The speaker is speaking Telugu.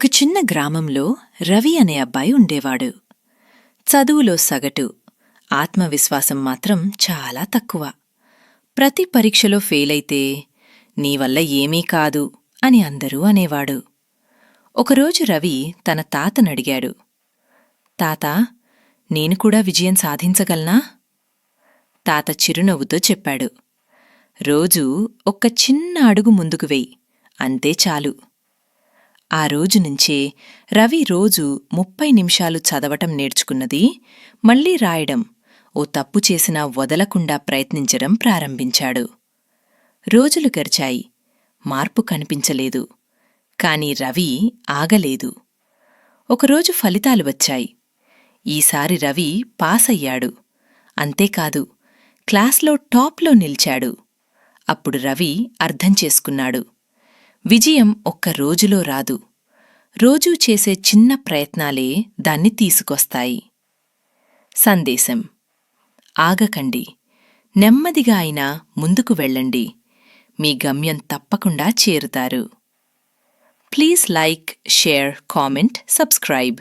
ఒక చిన్న గ్రామంలో రవి అనే అబ్బాయి ఉండేవాడు. చదువులో సగటు, ఆత్మవిశ్వాసం మాత్రం చాలా తక్కువ. ప్రతి పరీక్షలో ఫెయిలైతే నీవల్ల ఏమీ కాదు అని అందరూ అనేవాడు. ఒకరోజు రవి తన తాతనడిగాడు, తాతా, నేను కూడా విజయం సాధించగలనా? తాత చిరునవ్వుతో చెప్పాడు, రోజూ ఒక్క చిన్న అడుగు ముందుకు వెయ్, అంతే చాలు. ఆ రోజునుంచే రవి రోజూ 30 నిమిషాలు చదవటం నేర్చుకున్నది, మళ్లీ రాయడం, ఓ తప్పు చేసినా వదలకుండా ప్రయత్నించడం ప్రారంభించాడు. రోజులు గడిచాయి, మార్పు కనిపించలేదు. కాని రవి ఆగలేదు. ఒకరోజు ఫలితాలు వచ్చాయి. ఈసారి రవి పాసయ్యాడు. అంతేకాదు, క్లాస్లో టాప్లో నిలిచాడు. అప్పుడు రవి అర్థం చేసుకున్నాడు, విజయం ఒక్క రోజులో రాదు, రోజూ చేసే చిన్న ప్రయత్నాలే దాన్ని తీసుకొస్తాయి. సందేశం: ఆగకండి, నెమ్మదిగా అయినా ముందుకు వెళ్ళండి, మీ గమ్యం తప్పకుండా చేరుతారు. Please like, share, comment, subscribe.